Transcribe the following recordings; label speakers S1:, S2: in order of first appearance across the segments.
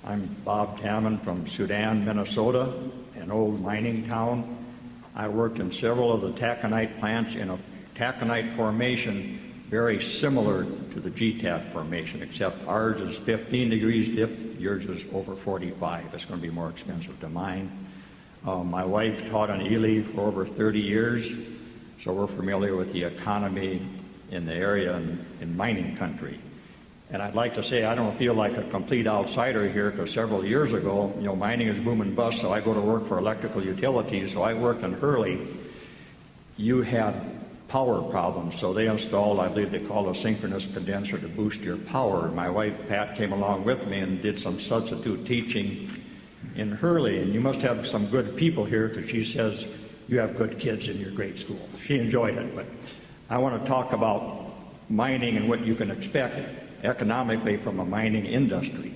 S1: I'm Bob Tammen from Sudan, Minnesota, an old mining town. I worked in several of the taconite plants in a taconite formation very similar to the GTAC formation, except ours is 15 degrees dip, yours is over 45. It's going to be more expensive to mine. My wife taught in Ely for over 30 years, so we're familiar with the economy in the area in mining country. And I'd like to say I don't feel like a complete outsider here, because several years ago, mining is boom and bust, so I go to work for electrical utilities. So I worked in Hurley. You had power problems, so they installed, I believe they call a synchronous condenser to boost your power. My wife, Pat, came along with me and did some substitute teaching in Hurley. And you must have some good people here, because she says you have good kids in your grade school. She enjoyed it. But I want to talk about mining and what you can expect economically from a mining industry.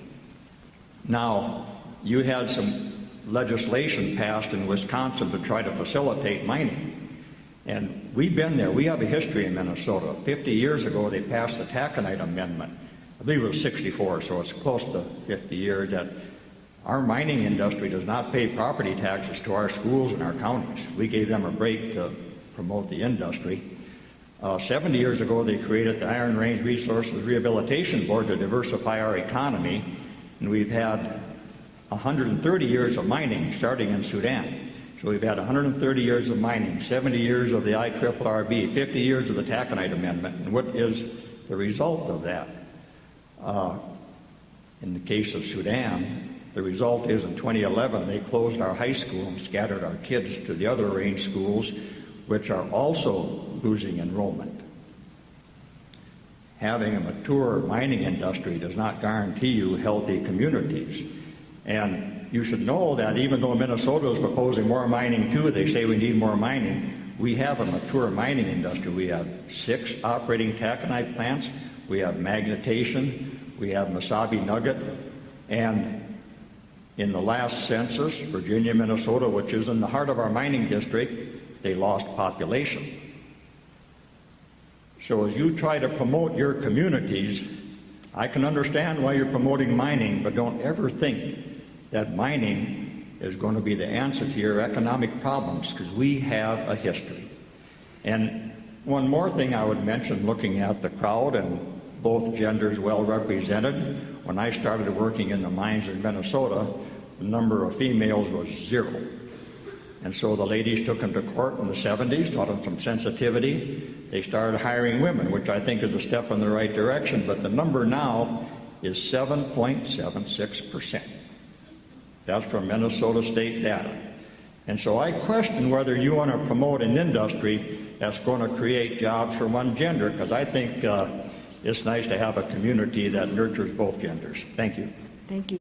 S1: Now, you had some legislation passed in Wisconsin to try to facilitate mining. And we've been there. We have a history in Minnesota. 50 years ago, they passed the Taconite Amendment. I believe it was 64, so it's close to 50 years, that our mining industry does not pay property taxes to our schools and our counties. We gave them a break to promote the industry. 70 years ago, they created the Iron Range Resources Rehabilitation Board to diversify our economy, and we've had 130 years of mining starting in Sudan. So we've had 130 years of mining, 70 years of the IRRB, 50 years of the Taconite Amendment. And what is the result of that? In the case of Sudan, the result is in 2011, they closed our high school and scattered our kids to the other range schools, which are also losing enrollment. Having a mature mining industry does not guarantee you healthy communities. And you should know that even though Minnesota is proposing more mining too, they say we need more mining, we have a mature mining industry. We have 6 operating taconite plants, we have magnetation, we have Mesabi nugget, and in the last census, Virginia, Minnesota, which is in the heart of our mining district, they lost population. So as you try to promote your communities, I can understand why you're promoting mining, but don't ever think that mining is going to be the answer to your economic problems, because we have a history. And one more thing I would mention, looking at the crowd and both genders well represented, when I started working in the mines in Minnesota, the number of females was 0. And so the ladies took them to court in the 70s, taught them some sensitivity. They started hiring women, which I think is a step in the right direction, but the number now is 7.76%. That's from Minnesota state data. And so I question whether you want to promote an industry that's going to create jobs for one gender, because I think it's nice to have a community that nurtures both genders. Thank you.
S2: Thank you.